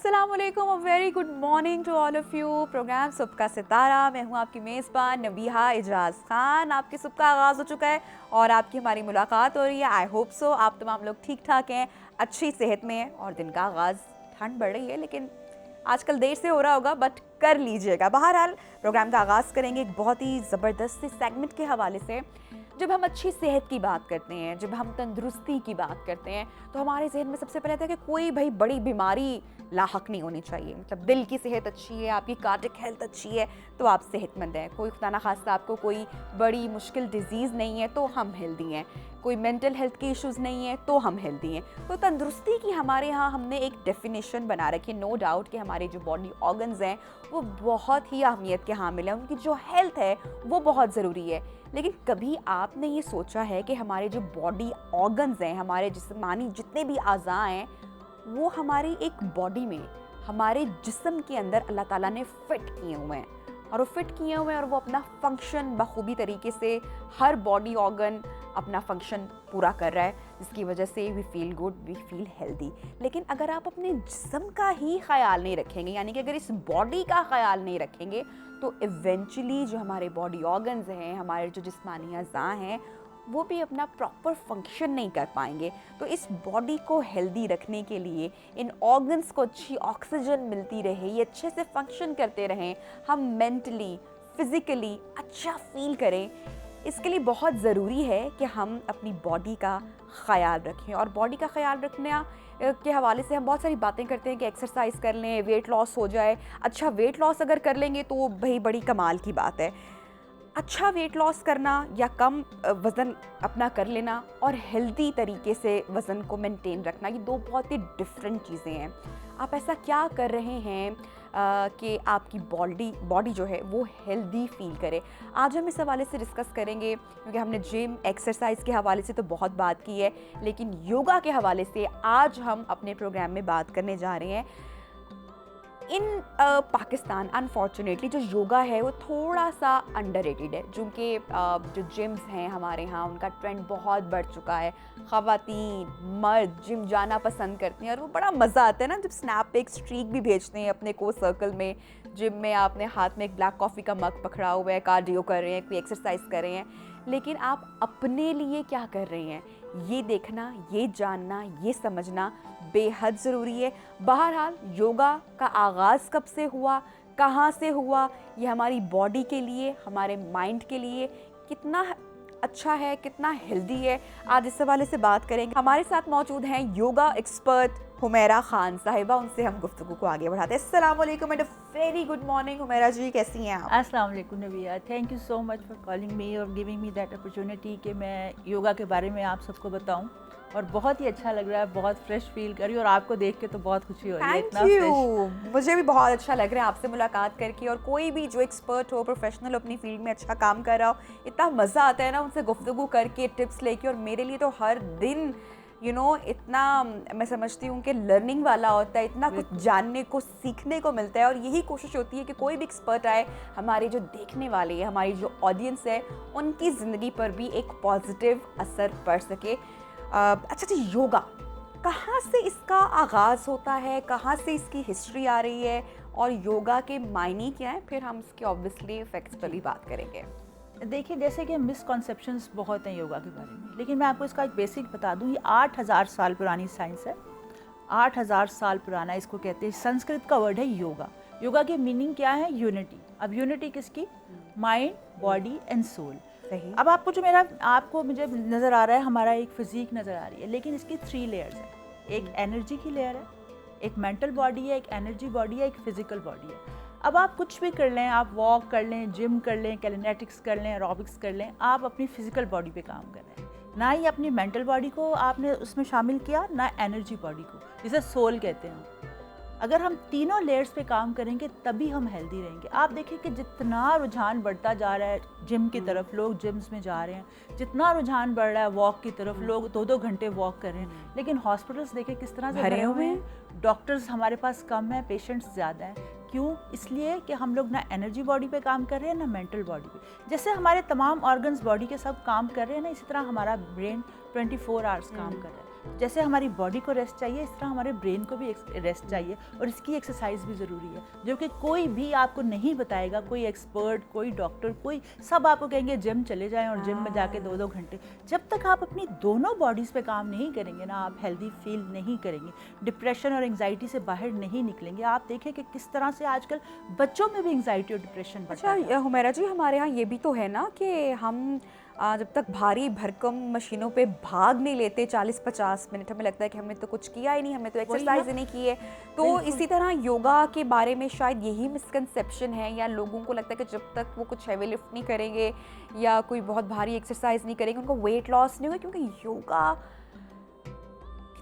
अस्सलाम वालेकुम, a very good morning to all of you. Programme सुबह का सितारा, मैं हूँ आपकी मेज़बान नबीहा एजाज़ खान। आपकी सुबह का आगाज़ हो चुका है और आपकी हमारी मुलाकात हो रही है। आई होप सो आप तमाम लोग ठीक ठाक हैं, अच्छी सेहत में हैं और दिन का आगाज़ ठंड बढ़ रही है लेकिन आजकल देर से हो रहा होगा, बट कर लीजिएगा। बहरहाल प्रोग्राम का आगाज़ करेंगे एक बहुत ही ज़बरदस्त से सेगमेंट के हवाले से। जब हम अच्छी सेहत की बात करते हैं, जब हम तंदुरुस्ती की बात करते हैं, तो हमारे जहन में सबसे पहले आता है कि कोई भाई बड़ी बीमारी लाहक नहीं होनी चाहिए। मतलब दिल की सेहत अच्छी है, आपकी कार्डिक हेल्थ अच्छी है तो आप सेहतमंद हैं। कोई खुदा ना खास्ता आपको कोई बड़ी मुश्किल डिजीज़ नहीं है तो हम हेल्दी हैं। कोई मेंटल हेल्थ के इश्यूज़ नहीं है तो हम हेल्दी हैं। तो तंदुरुस्ती की हमारे यहाँ हमने एक डेफिनेशन बना रखी है। नो डाउट कि हमारे जो बॉडी ऑर्गन्स हैं वो बहुत ही अहमियत के हामिल हैं, उनकी जो हेल्थ है वो बहुत ज़रूरी है। लेकिन कभी आपने ये सोचा है कि हमारे जो बॉडी ऑर्गन्स हैं, हमारे जिस्मानी जितने भी अज़ा हैं, वो हमारी एक बॉडी में, हमारे जिस्म के अंदर अल्लाह ताला ने फ़िट किए हुए हैं और वो फ़िट किए हुए हैं और वो अपना फ़ंक्शन बखूबी तरीके से हर बॉडी ऑर्गन अपना फ़ंक्शन पूरा कर रहा है, जिसकी वजह से we feel good, we feel healthy. लेकिन अगर आप अपने जिस्म का ही ख्याल नहीं रखेंगे, यानी कि अगर इस बॉडी का ख्याल नहीं रखेंगे, तो इवेंचुअली जो हमारे बॉडी ऑर्गन्स हैं, हमारे जो जिस्मानी अज़ा हैं, वो भी अपना प्रॉपर फंक्शन नहीं कर पाएंगे। तो इस बॉडी को हेल्दी रखने के लिए, इन ऑर्गन्स को अच्छी ऑक्सीजन मिलती रहे, ये अच्छे से फंक्शन करते रहें, हम मेंटली फिज़िकली अच्छा फील करें, इसके लिए बहुत ज़रूरी है कि हम अपनी बॉडी का ख़याल रखें। और बॉडी का ख़याल रखने के हवाले से हम बहुत सारी बातें करते हैं कि एक्सरसाइज कर लें, वेट लॉस हो जाए। अच्छा, वेट लॉस अगर कर लेंगे तो भाई बड़ी कमाल की बात है। अच्छा वेट लॉस करना या कम वज़न अपना कर लेना और हेल्दी तरीके से वज़न को मेंटेन रखना, ये दो बहुत ही डिफरेंट चीज़ें हैं। आप ऐसा क्या कर रहे हैं कि आपकी बॉडी जो है वो हेल्दी फील करे। आज हम इस हवाले से डिस्कस करेंगे क्योंकि हमने जिम एक्सरसाइज के हवाले से तो बहुत बात की है, लेकिन योगा के हवाले से आज हम अपने प्रोग्राम में बात करने जा रहे हैं। इन पाकिस्तान अनफॉर्चुनेटली जो योगा है वो थोड़ा सा अंडररेटेड है, क्योंकि जो जिम्स हैं हमारे यहाँ उनका ट्रेंड बहुत बढ़ चुका है। ख़वातीन मर्द जिम जाना पसंद करते हैं और वो बड़ा मज़ा आता है ना जब स्नैप पे एक स्ट्रीक भी भेजते हैं अपने को सर्कल में। जिम में आपने हाथ में एक ब्लैक कॉफ़ी का मग पकड़ा हुआ है, कार्डियो कर रहे हैं, कोई एक्सरसाइज कर रहे हैं, लेकिन आप अपने लिए क्या कर रहे हैं, ये देखना, ये जानना, ये समझना बेहद ज़रूरी है। बहरहाल योगा का आगाज़ कब से हुआ, कहाँ से हुआ, ये हमारी बॉडी के लिए, हमारे माइंड के लिए कितना अच्छा है, कितना हेल्दी है, आज इस हवाले से बात करेंगे। हमारे साथ मौजूद हैं योगा एक्सपर्ट हुमैरा खान साहिबा, उनसे हम गुफ्तगू को आगे बढ़ाते हैं। अस्सलाम वालेकुम and very good morning Humaira ji, कैसी हैं आप? अस्सलाम वालेकुम Nabiya, thank you so much for calling me और गिविंग मी दैट अपॉर्चुनिटी कि मैं योगा के बारे में आप सबको बताऊं। और बहुत ही अच्छा लग रहा है, बहुत फ्रेश फील कर रही हूँ और आपको देख के तो बहुत खुशी हो रही है। थैंक यू, मुझे भी बहुत अच्छा लग रहा है आपसे मुलाकात करके। और कोई भी जो एक्सपर्ट हो, प्रोफेशनल अपनी फील्ड में अच्छा काम कर रहा हो, इतना मज़ा आता है ना उनसे गुफ्तगू करके, टिप्स लेके। और मेरे लिए तो हर दिन इतना मैं समझती हूँ कि लर्निंग वाला होता है, इतना कुछ जानने को सीखने को मिलता है। और यही कोशिश होती है कि कोई भी एक्सपर्ट आए, हमारे जो देखने वाले हैं, हमारी जो ऑडियंस है, उनकी ज़िंदगी पर भी एक पॉजिटिव असर पड़ सके। अच्छा जी, योगा कहाँ से इसका आगाज़ होता है, कहाँ से इसकी हिस्ट्री आ रही है और योगा के मायने क्या हैं, फिर हम इसके ऑब्वियसली इफेक्ट्स पर भी बात करेंगे। देखिए, जैसे कि मिसकॉन्सेप्शंस बहुत हैं योगा के बारे में, लेकिन मैं आपको इसका एक बेसिक बता दूं। ये 8000 साल पुरानी साइंस है, 8000 साल पुराना इसको कहते हैं। संस्कृत का वर्ड है योगा। योगा की मीनिंग क्या है? यूनिटी। अब यूनिटी किसकी? Mind, body and soul. सही। अब आपको मुझे नज़र आ रहा है, हमारा एक फिजिक नज़र आ रही है, लेकिन इसकी 3 लेयर्स है। एक एनर्जी की लेयर है, एक मेंटल बॉडी है, एक एनर्जी बॉडी है, एक फिजिकल बॉडी है। अब आप कुछ भी कर लें, आप वॉक कर लें, जिम कर लें, कैलिनेटिक्स कर लें, एरोबिक्स कर लें, आप अपनी फिजिकल बॉडी पे काम कर रहे हैं। ना ही अपनी मेंटल बॉडी को आपने उसमें शामिल किया, ना एनर्जी बॉडी को, जिसे सोल कहते हैं। अगर हम तीनों लेयर्स पे काम करेंगे तभी हम हेल्दी रहेंगे। आप देखिए कि जितना रुझान बढ़ता जा रहा है जिम की तरफ, लोग जिम्स में जा रहे हैं, जितना रुझान बढ़ रहा है वॉक की तरफ, लोग 2-2 घंटे वॉक कर रहे हैं, लेकिन हॉस्पिटल्स देखिए किस तरह से भरे हुए हैं। डॉक्टर्स हमारे पास कम हैं, पेशेंट्स ज़्यादा हैं। क्यों? इसलिए कि हम लोग ना एनर्जी बॉडी पे काम कर रहे हैं, ना मेंटल बॉडी पे। जैसे हमारे तमाम ऑर्गन्स बॉडी के सब काम कर रहे हैं ना, इसी तरह हमारा ब्रेन 24 आवर्स काम कर रहा है। जैसे हमारी बॉडी को रेस्ट चाहिए, इस तरह हमारे ब्रेन को भी रेस्ट चाहिए, और इसकी एक्सरसाइज भी ज़रूरी है, जो कि कोई भी आपको नहीं बताएगा, कोई एक्सपर्ट, कोई डॉक्टर, कोई, सब आपको कहेंगे जिम चले जाएं और जिम में जाके 2-2 घंटे। जब तक आप अपनी दोनों बॉडीज़ पे काम नहीं करेंगे ना, आप हेल्दी फील नहीं करेंगे, डिप्रेशन और एंग्जाइटी से बाहर नहीं निकलेंगे। आप देखें कि किस तरह से आजकल बच्चों में भी एंग्जाइटी और डिप्रेशन बढ़ता है। अच्छा हुमैरा जी, हमारे यहाँ ये भी तो है ना कि हम जब तक भारी भरकम मशीनों पे भाग नहीं लेते 40-50 मिनट, हमें लगता है कि हमने तो कुछ किया ही नहीं, हमने तो एक्सरसाइज ही नहीं की है। तो इसी तरह योगा के बारे में शायद यही मिसकंसेप्शन है, या लोगों को लगता है कि जब तक वो कुछ हैवी लिफ्ट नहीं करेंगे या कोई बहुत भारी एक्सरसाइज नहीं करेंगे उनको वेट लॉस नहीं होगा, क्योंकि योगा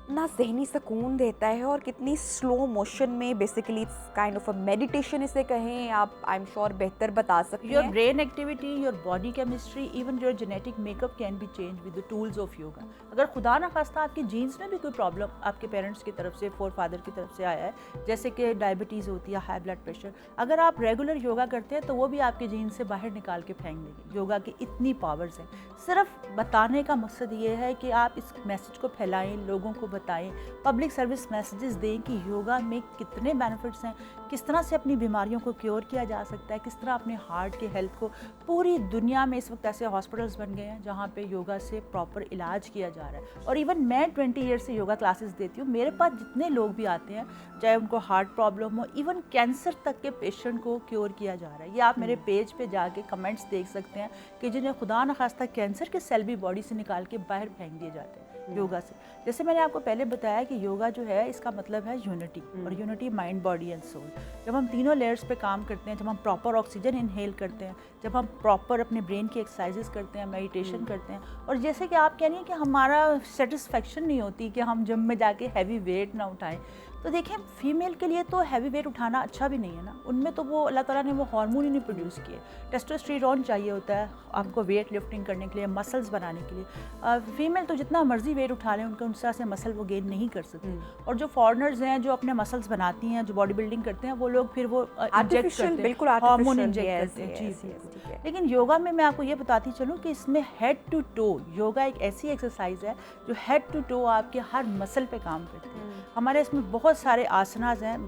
कितना ज़हनी सुकून देता है और कितनी स्लो मोशन में, basically it's kind of a meditation इसे कहें आप, आई एम श्योर बेहतर बता सकते हैं। Your brain activity, your body chemistry, even your genetic makeup can be change with the tools of yoga. अगर खुदा ना खास्ता आपकी जीन्स में भी कोई प्रॉब्लम आपके पेरेंट्स की तरफ से, फोर फादर की तरफ से आया है, जैसे कि डायबिटीज़ होती है, हाई ब्लड प्रेशर, अगर आप रेगुलर योगा करते हैं तो वो भी आपके जीन्स से बाहर निकाल के फेंक देंगे। योगा की इतनी पावर्स हैं। सिर्फ बताने का मकसद ये है कि आप इस मैसेज को फैलाएं, लोगों को बताएं, पब्लिक सर्विस मैसेजेस दें कि योगा में कितने बेनिफिट्स हैं, किस तरह से अपनी बीमारियों को क्योर किया जा सकता है, किस तरह अपने हार्ट के हेल्थ को। पूरी दुनिया में इस वक्त ऐसे हॉस्पिटल्स बन गए हैं जहाँ पे योगा से प्रॉपर इलाज किया जा रहा है। और इवन मैं 20 ईयर से योगा क्लासेस देती हूँ। मेरे पास जितने लोग भी आते हैं, चाहे उनको हार्ट प्रॉब्लम हो, इवन कैंसर तक के पेशेंट को क्योर किया जा रहा है। ये आप मेरे पेज पे जाके कमेंट्स देख सकते हैं कि जिन्हें खुदा न खास्ता कैंसर के सेल भी बॉडी से निकाल के बाहर फेंक दिए जाते हैं योगा से। जैसे मैंने आपको पहले बताया कि योगा जो है, इसका मतलब है यूनिटी, और unity mind, body and soul. जब हम तीनों लेयर्स पे काम करते हैं, जब हम प्रॉपर ऑक्सीजन इनहेल करते हैं, जब हम प्रॉपर अपने ब्रेन की एक्सरसाइजेस करते हैं, मेडिटेशन करते हैं, और जैसे कि आप कह रही हैं कि हमारा सेटिस्फेक्शन नहीं होती कि हम जिम में जाके हैवी वेट ना उठाएं, तो देखिए फीमेल के लिए तो हैवी वेट उठाना अच्छा भी नहीं है ना। उनमें तो वो अल्लाह ताला ने वो हार्मोन ही नहीं प्रोड्यूस किए। टेस्टोस्टेरोन चाहिए होता है आपको वेट लिफ्टिंग करने के लिए, मसल्स बनाने के लिए। फीमेल तो जितना मर्जी वेट उठा लें, उनका उस तरह से मसल वो गेन नहीं कर सकती। और जो फॉरेनर्स हैं जो अपने मसल्स बनाती हैं, जो बॉडी बिल्डिंग करते हैं, वो लोग फिर वो इंजेक्ट करते हैं, हार्मोन इंजेक्ट करते हैं। जी। लेकिन योगा में मैं आपको ये बताती चलूँ कि इसमें हेड टू टो, योगा एक ऐसी एक्सरसाइज है जो हेड टू टो आपके हर मसल पे काम करती है। हमारे इसमें बहुत सारे आसनास हैं,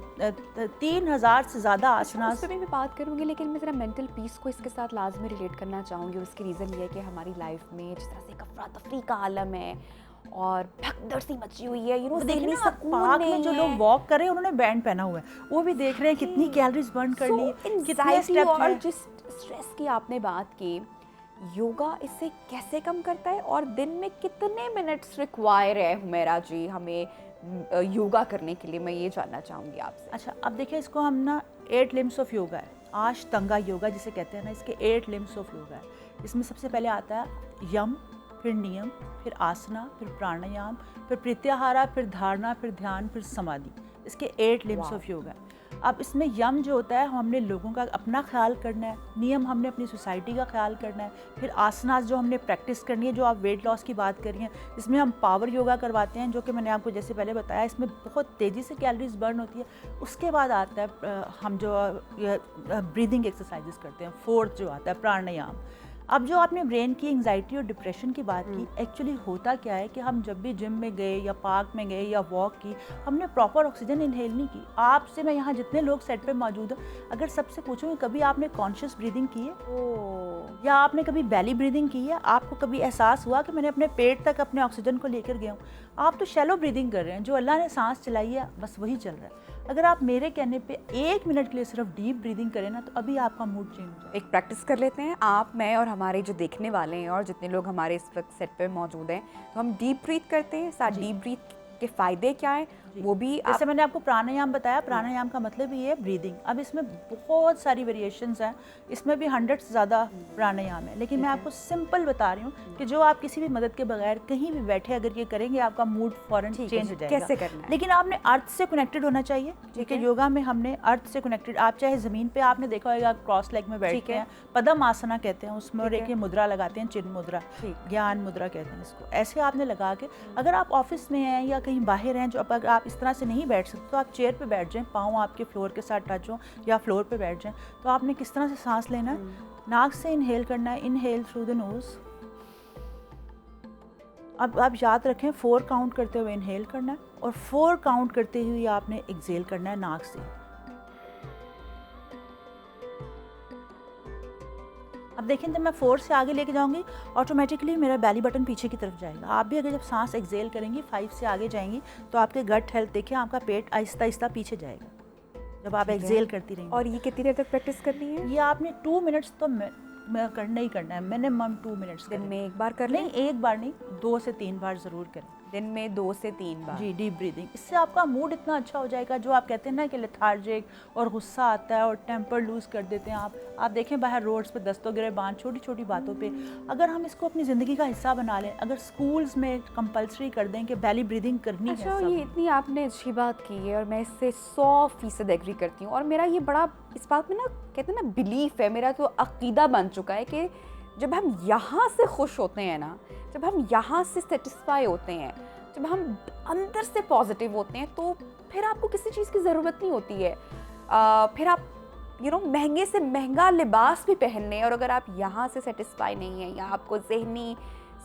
3000 से ज़्यादा आसनास। उस पर मैं बात करूँगी, लेकिन मैं ज़रा मेंटल पीस को इसके साथ लाजमी रिलेट करना चाहूँगी। उसकी रीज़न ये है कि हमारी लाइफ में जिस तरह से अफरा तफरी का आलम है और भगदड़ सी मची हुई है, यू नो, देखिए ना पार्क में जो लोग वॉक कर रहे हैं उन्होंने बैंड पहना हुआ है, वो भी देख रहे हैं कितनी कैलोरीज बर्न कर ली, कितने स्टेप और जिस स्ट्रेस की आपने बात की, योगा इससे कैसे कम करता है और दिन में कितने मिनट्स रिक्वायर है हुमैरा जी हमें योगा करने के लिए, मैं ये जानना चाहूँगी आपसे। अच्छा, अब देखिए इसको हम ना 8 लिम्स ऑफ योगा है, आष्टांगा योगा जिसे कहते हैं ना, इसके 8 लिम्स ऑफ योगा है। इसमें सबसे पहले आता है यम, फिर नियम, फिर आसना, फिर प्राणायाम, फिर प्रत्याहारा, फिर धारणा, फिर ध्यान, फिर समाधि। इसके 8 लिम्स ऑफ योगा है। अब इसमें यम जो होता है, हमने लोगों का अपना ख्याल करना है, नियम हमने अपनी सोसाइटी का ख्याल करना है, फिर आसनास जो हमने प्रैक्टिस करनी है, जो आप वेट लॉस की बात कर रही हैं, इसमें हम पावर योगा करवाते हैं, जो कि मैंने आपको जैसे पहले बताया, इसमें बहुत तेज़ी से कैलोरीज बर्न होती है। उसके बाद आता है हम जो ब्रीदिंग एक्सरसाइजेस करते हैं, फोर्थ जो आता है प्राणायाम। अब जो आपने ब्रेन की एंग्जाइटी और डिप्रेशन की बात की, एक्चुअली होता क्या है कि हम जब भी जिम में गए या पार्क में गए या वॉक की, हमने प्रॉपर ऑक्सीजन इनहेल नहीं की। आपसे मैं यहाँ जितने लोग सेट पे मौजूद हैं, अगर सबसे पूछूंगी कभी आपने कॉन्शियस ब्रीदिंग की है या आपने कभी बैली ब्रीदिंग की है? आपको कभी एहसास हुआ कि मैंने अपने पेट तक अपने ऑक्सीजन को लेकर गया हूँ? आप तो शैलो ब्रीदिंग कर रहे हैं, जो अल्लाह ने सांस चलाई है बस वही चल रहा है। अगर आप मेरे कहने पे 1 मिनट के लिए सिर्फ डीप ब्रीदिंग करें ना, तो अभी आपका मूड चेंज हो जाए। एक प्रैक्टिस कर लेते हैं आप, मैं और हमारे जो देखने वाले हैं और जितने लोग हमारे इस वक्त सेट पे मौजूद हैं, तो हम डीप ब्रीथ करते हैं। साथ डीप ब्रीथ के फ़ायदे क्या हैं वो भी जैसे मैंने आपको प्राणायाम बताया, प्राणायाम का मतलब ही है ब्रीदिंग। अब इसमें बहुत सारी वेरिएशंस हैं, इसमें भी 100 से ज़्यादा प्राणायाम है, लेकिन मैं आपको सिंपल बता रही हूँ कि जो आप किसी भी मदद के बगैर कहीं भी बैठे अगर ये करेंगे, आपका मूड फौरन चेंज हो जाएगा। कैसे करना है? लेकिन आपने अर्थ से कनेक्टेड होना चाहिए, क्योंकि योगा में हमने अर्थ से कनेक्टेड, आप चाहे ज़मीन पे, आपने देखा होगा क्रॉस लेग में बैठते हैं, पद्म आसना कहते हैं उसमें, और एक मुद्रा लगाते हैं, चिन्ह मुद्रा, ज्ञान मुद्रा कहते हैं इसको। ऐसे आपने लगा के, अगर आप ऑफिस में हैं या कहीं बाहर हैं, जो अगर आप इस तरह से नहीं बैठ सकते, तो आप चेयर पे बैठ जाएं, पाँव आपके फ्लोर के साथ टच हो, या फ्लोर पे बैठ जाएं। तो आपने किस तरह से सांस लेना है, नाक से इनहेल करना है, इनहेल थ्रू द नोज, अब आप याद रखें 4 काउंट करते हुए इनहेल करना है और 4 काउंट करते हुए आपने एक्सहेल करना है नाक से। अब देखें जब मैं 4 से आगे लेके जाऊंगी ऑटोमेटिकली मेरा बेली बटन पीछे की तरफ जाएगा। आप भी अगर जब सांस एक्सहेल करेंगी 5 से आगे जाएंगी तो आपके गट हेल्थ देखिए, आपका पेट आहिस्ता आहिस्ता पीछे जाएगा जब आप एक्सहेल करती रहेंगी। और ये कितनी देर तक प्रैक्टिस करनी है? ये आपने 2 मिनट्स तो मैं करना ही करना है, मिनिमम 2 मिनट्स। दिन में एक बार कर नहीं, लें? एक बार नहीं, 2 से 3 बार ज़रूर करें दिन में 2 से 3 बार। जी, डीप ब्रीदिंग। इससे आपका मूड इतना अच्छा हो जाएगा, जो आप कहते हैं ना कि लेथार्जिक और गुस्सा आता है और टेम्पर लूज़ कर देते हैं आप देखें बाहर रोड्स पे दस्तों गिरेबान छोटी छोटी बातों पे, अगर हम इसको अपनी ज़िंदगी का हिस्सा बना लें, अगर स्कूल्स में कंपलसरी कर दें कि बेली ब्रीदिंग करनी है। अच्छा, ये इतनी आपने अच्छी बात की है और मैं इससे 100% एग्री करती हूँ। और मेरा ये बड़ा इस बात में ना कहते हैं ना बिलीफ है, मेरा तो अकीदा बन चुका है कि जब हम यहाँ से खुश होते हैं ना, जब हम यहाँ से सेटिस्फाई होते हैं, जब हम अंदर से पॉजिटिव होते हैं, तो फिर आपको किसी चीज़ की ज़रूरत नहीं होती है। फिर आप महंगे से महंगा लिबास भी पहन लें और अगर आप यहाँ से सेटिस्फाई नहीं है या आपको ज़हनी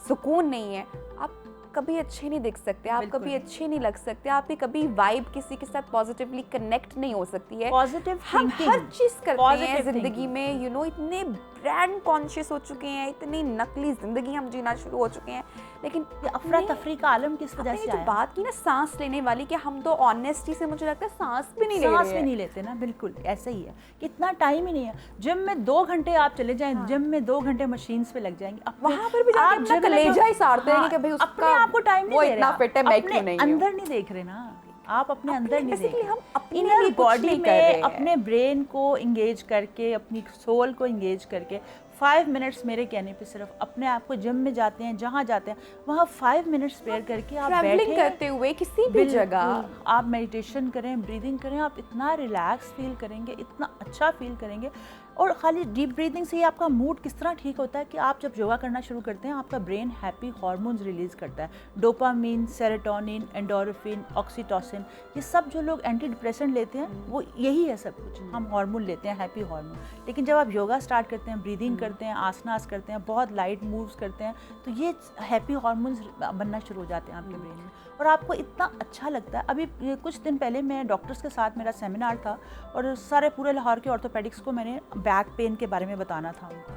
सुकून नहीं है, आप कभी अच्छे नहीं दिख सकते, आप कभी अच्छे नहीं लग सकते, आपकी कभी वाइब किसी के साथ पॉजिटिवली कनेक्ट नहीं हो सकती है। पॉजिटिव हम हर चीज़ करते हैं ज़िंदगी में, इतने ब्रांड कॉन्शियस हो चुके हैं, इतनी नकली ज़िंदगी हम जीना शुरू हो चुके हैं। लेकिन अफरा तफरी का आलम किस वजह से जो आया? बात की ना सांस लेने वाली, कि हम तो ऑनेस्टी से मुझे लगता है सांस भी नहीं लेते ना, बिल्कुल ऐसा ही है कि इतना टाइम ही नहीं है। जिम में 2 घंटे आप चले जाएं, जिम में 2 घंटे मशीन्स पे लग जाएंगे, वहाँ पर भी जाके अपना कलेजा ही साड़ते हैं कि भाई उसका आपको टाइम नहीं वो दे रहे, इतना फिट है, मैं क्यों नहीं हूँ। अंदर नहीं देख रहे ना, आप अपने अंदर नहीं देख रहे। हम अपने इनर लिए बॉडी नहीं कर रहे में अपने ब्रेन को इंगेज करके, अपनी सोल को इंगेज करके 5 मिनट्स मेरे कहने पे सिर्फ अपने आप को, जिम में जाते हैं जहाँ जाते हैं वहाँ 5 मिनट्स स्पेयर करके आप ट्रैवलिंग करते हुए किसी भी जगह आप मेडिटेशन करें, ब्रीदिंग करें, आप इतना रिलैक्स फील करेंगे, इतना अच्छा फील करेंगे। और खाली डीप ब्रीदिंग से ही आपका मूड किस तरह ठीक होता है कि आप जब योगा करना शुरू करते हैं आपका ब्रेन हैप्पी हार्मोन्स रिलीज करता है, डोपामीन, सेरोटोनिन, एंडोर्फिन, ऑक्सीटोसिन, ये सब जो लोग एंटी डिप्रेसेंट लेते हैं वो यही है सब कुछ, हम हार्मोन लेते हैं, हैप्पी हार्मोन। लेकिन जब आप योगा स्टार्ट करते हैं, ब्रीदिंग करते हैं, आसनास करते हैं, बहुत लाइट मूव्स करते हैं, तो ये हैप्पी हार्मोन्स बनना शुरू हो जाते हैं आपके ब्रेन में और आपको इतना अच्छा लगता है। अभी कुछ दिन पहले मैं डॉक्टर्स के साथ मेरा सेमिनार था और सारे पूरे लाहौर के ऑर्थोपेडिक्स को मैंने बैक पेन के बारे में बताना था उनको।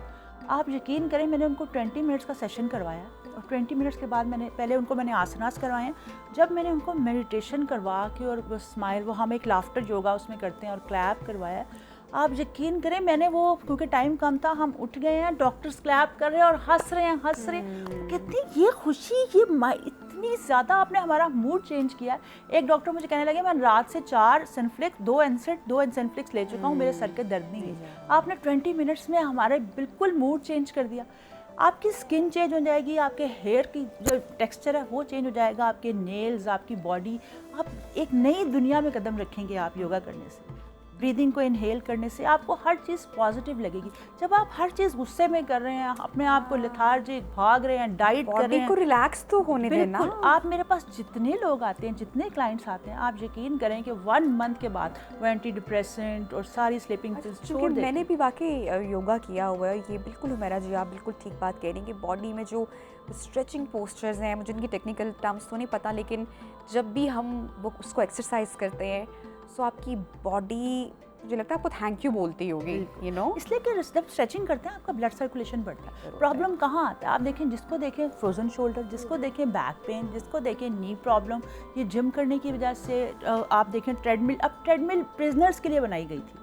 आप यकीन करें मैंने उनको 20 मिनट्स का सेशन करवाया और 20 मिनट्स के बाद मैंने आसनास करवाए। जब मैंने उनको मेडिटेशन करवा के और वो स्माइल, वो हम एक लाफ्टर योगा उसमें करते हैं और क्लैप करवाया, आप यकीन करें मैंने वो, क्योंकि टाइम कम था, हम उठ गए हैं, डॉक्टर्स क्लैप कर रहे हैं और हंस रहे हैं। कहते हैं ये खुशी, ये इतनी ज़्यादा आपने हमारा मूड चेंज किया। एक डॉक्टर मुझे कहने लगे मैं रात से 4 सिनफ्लिक्स, 2 एनसेफ्लिक्स ले चुका हूँ, मेरे सर के दर्द नहीं है। आपने 20 मिनट्स में हमारे बिल्कुल मूड चेंज कर दिया। आपकी स्किन चेंज हो जाएगी, आपके हेयर की जो टेक्सचर है वो चेंज हो जाएगा, आपके नेल्स, आपकी बॉडी, आप एक नई दुनिया में कदम रखेंगे आप योगा करने से। ब्रीदिंग को इनहेल करने से आपको हर चीज़ पॉजिटिव लगेगी। जब आप हर चीज़ गुस्से में कर रहे हैं, अपने आप को लेथार्जिक भाग रहे हैं, डाइट कर रहे हैं, को रिलैक्स तो होने देना। आप मेरे पास जितने लोग आते हैं, जितने क्लाइंट्स आते हैं, आप यकीन करें कि 1 मंथ के बाद वो एंटी डिप्रेसेंट और सारी स्लीपिंग पिल्स छोड़ देते हैं। मैंने भी वाकई योगा किया हुआ है, ये बिल्कुल हुमैरा जी आप बिल्कुल ठीक बात कह रही हैं कि बॉडी में जो स्ट्रेचिंग पोस्चर्स हैं, मुझे उनकी टेक्निकल टर्म्स तो नहीं पता, लेकिन जब भी हम वो उसको एक्सरसाइज करते हैं सो आपकी बॉडी, मुझे लगता है आपको थैंक यू बोलती होगी, इसलिए कि जब स्ट्रेचिंग करते हैं आपका ब्लड सर्कुलेशन बढ़ता है। प्रॉब्लम कहाँ आता है? आप देखें, जिसको देखें फ्रोजन शोल्डर, जिसको देखें बैक पेन, जिसको देखें नी प्रॉब्लम, ये जिम करने की वजह से। आप देखें ट्रेडमिल, अब ट्रेडमिल प्रिजनर्स के लिए बनाई गई थी,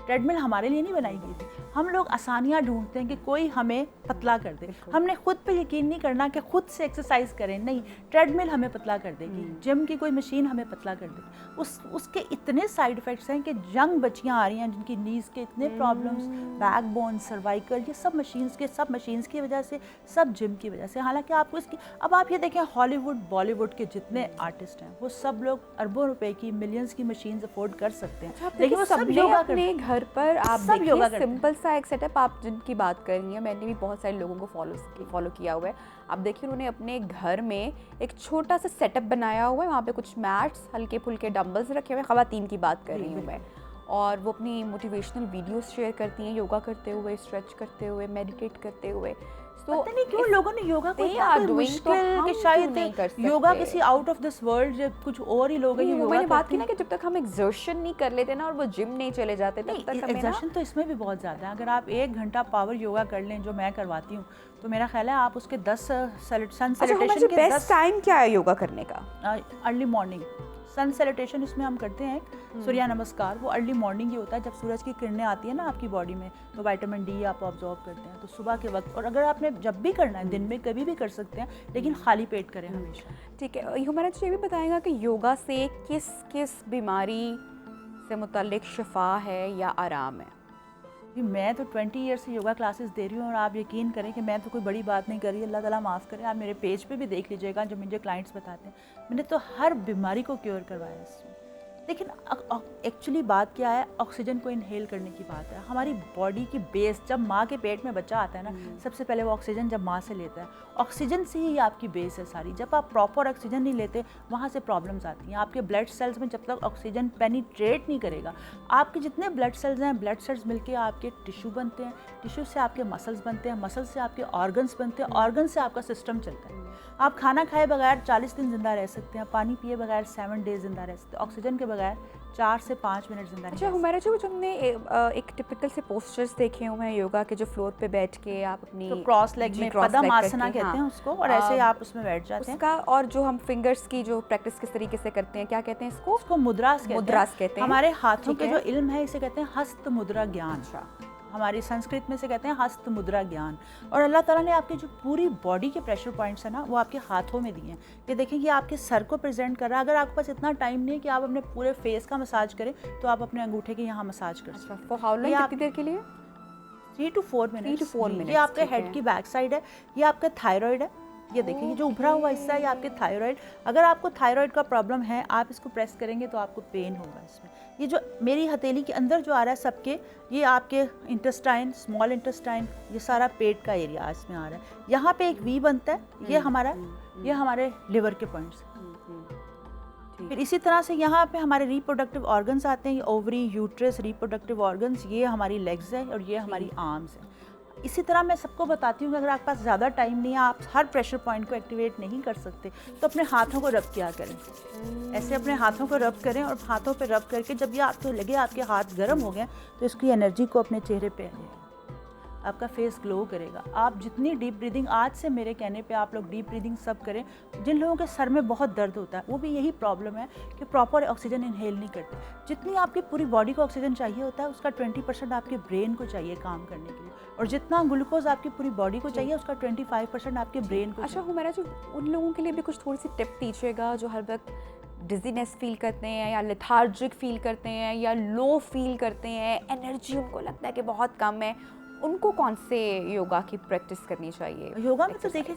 ट्रेडमिल हमारे लिए नहीं बनाई गई थी। हम लोग आसानियाँ ढूंढते हैं कि कोई हमें पतला कर दे, हमने खुद पे यकीन नहीं करना कि खुद से एक्सरसाइज करें, नहीं, ट्रेडमिल हमें पतला कर देगी, जिम की कोई मशीन हमें पतला कर देगी। उसके इतने साइड इफ़ेक्ट्स हैं कि यंग बच्चियाँ आ रही हैं जिनकी नीज़ के इतने प्रॉब्लम्स, बैक बोन, सर्वाइकल, ये सब मशीन्स की वजह से, सब जिम की वजह से। हालांकि आपको इसकी, अब आप ये देखें हॉलीवुड, बॉलीवुड के जितने आर्टिस्ट हैं वो सब लोग अरबों रुपए की, मिलियंस की मशीन्स अफोर्ड कर सकते हैं, लेकिन वो सब योगा करते हैं। घर पर आप सब योगा देखिए, सिंपल सा एक सेटअप आप जिनकी बात कर रही हैं, मैंने भी बहुत सारे लोगों को फॉलो किया हुआ है। आप देखिए उन्होंने अपने घर में एक छोटा सा सेटअप बनाया हुआ है, वहाँ पे कुछ मैट्स, हल्के फुल्के डंबल्स रखे हुए हैं, ख़वातीन की बात कर रही हूँ मैं, और वो अपनी मोटिवेशनल वीडियोस शेयर करती हैं योगा करते हुए, स्ट्रेच करते हुए, मेडिटेट करते हुए। पता नहीं क्यों लोगों ने योगा को they इतना are कोई doing, मुश्किल तो हम कि क्यों शायद नहीं कर योगा सकते? किसी आउट ऑफ दिस वर्ल्ड कुछ और ही लोग हैं नहीं, जो वो योगा मैंने बात की करते ना कि जब तक हम एक्सर्शन नहीं कर लेते ना और वो जिम नहीं चले जाते तब तक हैं। हमें ना एग्जर्शन तो इसमें भी बहुत ज़्यादा है। अगर आप 1 घंटा पावर योगा कर लें जो मैं करवाती हूँ, तो मेरा ख्याल है आप उसके 10 सन अच्छा, सैल्यूटेशन के बेस्ट 10 टाइम क्या है योगा करने का? अर्ली मॉर्निंग सन सैल्यूटेशन इसमें हम करते हैं सूर्य नमस्कार। वो अर्ली मॉर्निंग ही होता है जब सूरज की किरणें आती है ना आपकी बॉडी में, तो विटामिन डी आप ऑब्जॉर्व करते हैं, तो सुबह के वक्त। और अगर आपने जब भी करना है, दिन में कभी भी कर सकते हैं, लेकिन खाली पेट करें हमेशा। ठीक है, हमारा ये भी बताएगा कि योगा से किस किस बीमारी से मुताल्लिक शिफा है या आराम है? कि मैं तो 20 ईयर से योगा क्लासेस दे रही हूँ, और आप यकीन करें कि मैं तो कोई बड़ी बात नहीं कर रही, अल्लाह ताला माफ़ करे। आप मेरे पेज पे भी देख लीजिएगा जो मुझे क्लाइंट्स बताते हैं, मैंने तो हर बीमारी को क्योर करवाया इसमें। लेकिन एक्चुअली बात क्या है, ऑक्सीजन को इनहेल करने की बात है। हमारी बॉडी की बेस, जब माँ के पेट में बच्चा आता है ना, सबसे पहले वो ऑक्सीजन जब माँ से लेता है, ऑक्सीजन से ही आपकी बेस है सारी। जब आप प्रॉपर ऑक्सीजन नहीं लेते, वहाँ से प्रॉब्लम्स आती हैं। आपके ब्लड सेल्स में जब तक ऑक्सीजन पेनिट्रेट नहीं करेगा, आपके जितने ब्लड सेल्स हैं, ब्लड सेल्स मिलके आपके टिश्यू बनते हैं, टिश्यू से आपके मसल्स बनते हैं, मसल से आपके ऑर्गन्स बनते हैं, ऑर्गन से आपका सिस्टम चलता है। आप खाना खाए बगैर 40 दिन जिंदा रह सकते हैं, पानी पिए बगैर 7 डेज जिंदा रह सकते हैं, ऑक्सीजन के बगैर 4 से 5 मिनट जिंदा अच्छा, रह सकते हमारा जो हमने एक टिपिकल से पोस्चर्स देखे हुए हैं योगा के, जो फ्लोर पे बैठ के आप अपनी हैं। तो क्रॉस लेग जी, में cross leg पद्मासना करके, कहते हैं हाँ। उसको, और ऐसे आप उसमें बैठ जाते हैं। उसका, और जो हम फिंगर्स की जो प्रैक्टिस किस तरीके से करते हैं, क्या कहते हैं इसको? उसको मुद्रास कहते हैं। मुद्रास कहते हैं। हमारे हाथों ठीक के है। जो इल्म है इसे कहते हैं हस्त मुद्रा ज्ञान। अच्छा, हमारी संस्कृत में से कहते हैं हस्त मुद्रा ज्ञान। और अल्लाह ताला ने आपके जो पूरी बॉडी के प्रेशर पॉइंट्स हैं ना, वो आपके हाथों में दिए हैं। ये देखें कि आपके सर को प्रेजेंट कर रहा है। अगर आपके पास इतना टाइम नहीं है कि आप अपने पूरे फेस का मसाज करें, तो आप अपने अंगूठे के यहाँ मसाज कर सकते हैं। फॉर हाउ लॉन्ग, कितनी देर के लिए? 3 to 4 मिनट। 3 to 4 ये minutes, आपके ठीक हेड है। की बैक साइड है, ये आपका थायराइड है। ये देखिए, ये जो उभरा हुआ हिस्सा है ये आपके थायराइड। अगर आपको थायराइड का प्रॉब्लम है, आप इसको प्रेस करेंगे तो आपको पेन होगा इसमें। ये जो मेरी हथेली के अंदर जो आ रहा है सबके, ये आपके इंटेस्टाइन, स्मॉल इंटेस्टाइन, ये सारा पेट का एरिया इसमें आ रहा है। यहाँ पे एक वी बनता है, ये हमारे लिवर के पॉइंट्स। फिर इसी तरह से यहाँ पे हमारे रिप्रोडक्टिव ऑर्गन्स आते हैं, ये ओवरी, यूट्रस, रिप्रोडक्टिव ऑर्गन्स, ये हमारी लेग्स है और ये हमारी आर्म्स है। इसी तरह मैं सबको बताती हूँ कि अगर आपके पास ज़्यादा टाइम नहीं है, आप हर प्रेशर पॉइंट को एक्टिवेट नहीं कर सकते, तो अपने हाथों को रब किया करें। ऐसे अपने हाथों को रब करें, और हाथों पे रब करके जब ये आपको लगे आपके हाथ गर्म हो गए, तो इसकी एनर्जी को अपने चेहरे पे लें, आपका फेस ग्लो करेगा। आप जितनी डीप ब्रीदिंग, आज से मेरे कहने पे आप लोग डीप ब्रीदिंग सब करें। जिन लोगों के सर में बहुत दर्द होता है, वो भी यही प्रॉब्लम है कि प्रॉपर ऑक्सीजन इनहेल नहीं करते। जितनी आपकी पूरी बॉडी को ऑक्सीजन चाहिए होता है, उसका 20% आपके ब्रेन को चाहिए काम करने के लिए, और जितना ग्लूकोज आपकी पूरी बॉडी को चाहिए, उसका 25% आपके ब्रेन को अच्छा, चाहिए। हमारा जो उन लोगों के लिए भी कुछ थोड़ी सी टिप दीजिएगा जो हर वक्त डिजीनेस फील करते हैं, या लेथार्जिक फील करते हैं, या लो फील करते हैं, एनर्जी उनको लगता है कि बहुत कम है, उनको कौन से योगा की प्रैक्टिस करनी चाहिए? योगा में तो देखिए,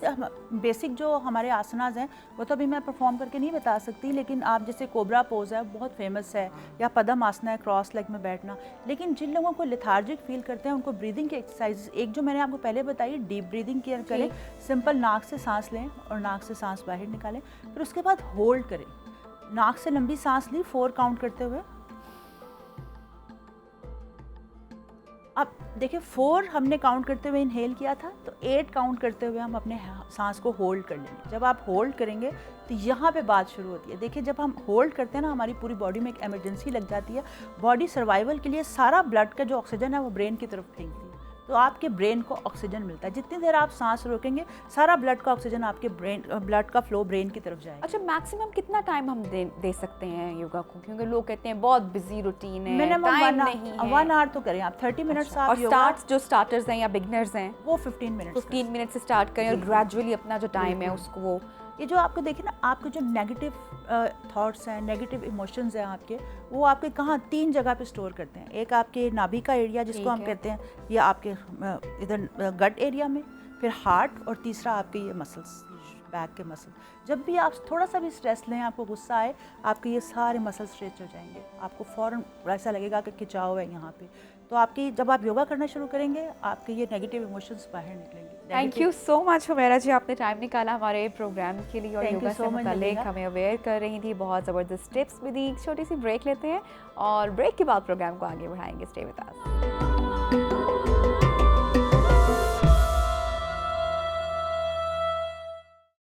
बेसिक जो हमारे आसनाज हैं वो तो अभी मैं परफॉर्म करके नहीं बता सकती, लेकिन आप जैसे कोबरा पोज है, बहुत फेमस है, या पद्म आसना है, क्रॉस लेग में बैठना। लेकिन जिन लोगों को लेथार्जिक फील करते हैं, उनको ब्रीदिंग की एक्सरसाइज, एक जो मैंने आपको पहले बताई, डीप ब्रीदिंग केयर करें। सिंपल नाक से सांस लें और नाक से सांस बाहर निकालें, फिर उसके बाद होल्ड करें। नाक से लंबी सांस ली 4 काउंट करते हुए। अब देखिए, 4 हमने काउंट करते हुए इनहेल किया था, तो 8 काउंट करते हुए हम अपने सांस को होल्ड कर लेंगे। जब आप होल्ड करेंगे तो यहाँ पे बात शुरू होती है। देखिए, जब हम होल्ड करते हैं ना, हमारी पूरी बॉडी में एक इमरजेंसी लग जाती है। बॉडी सर्वाइवल के लिए सारा ब्लड का जो ऑक्सीजन है वो ब्रेन की तरफ फेंकती है, तो आपके ब्रेन को ऑक्सीजन मिलता है। जितनी देर आप सांस रोकेंगे, सारा ब्लड का ऑक्सीजन आपके ब्लड का फ्लो ब्रेन की तरफ जाएगा। अच्छा, मैक्सिमम कितना टाइम हम दे सकते हैं योगा को? क्योंकि लोग कहते हैं बहुत बिजी रूटीन है, मिनिमम टाइम नहीं है। 1 आवर तो करें आप, 30 मिनट्स आप और योगा, जो स्टार्टर्स हैं या बिगनर्स हैं, वो 15 मिनट्स 15 मिनट से स्टार्ट करें, और ग्रेजुअली अपना जो टाइम है उसको वो। ये जो आपको देखिए ना, आपके जो नेगेटिव थॉट्स हैं, नेगेटिव इमोशंस हैं आपके, वो आपके कहाँ 3 जगह पे स्टोर करते हैं। एक आपके नाभि का एरिया जिसको हम कहते हैं, ये आपके इधर गट एरिया में, फिर हार्ट, और तीसरा आपके ये मसल्स, बैक के मसल। जब भी आप थोड़ा सा भी स्ट्रेस लें, आपको गुस्सा आए, आपके ये सारे मसल स्ट्रेच हो जाएंगे। आपको फ़ौरन ऐसा लगेगा कि खिंचाव है यहाँ पे। तो आपकी जब आप योगा करना शुरू करेंगे, आपके ये नेगेटिव इमोशंस बाहर निकलेंगे। Thank you so much Humaira ji, आपने टाइम निकाला हमारे प्रोग्राम के लिए, और Thank you योगा so से much, मुताल्लिक नबीहा। हमें अवेयर कर रही थी, बहुत ज़बरदस्त टिप्स भी दी। छोटी सी ब्रेक लेते हैं, और ब्रेक के बाद प्रोग्राम को आगे बढ़ाएंगे। Stay with us.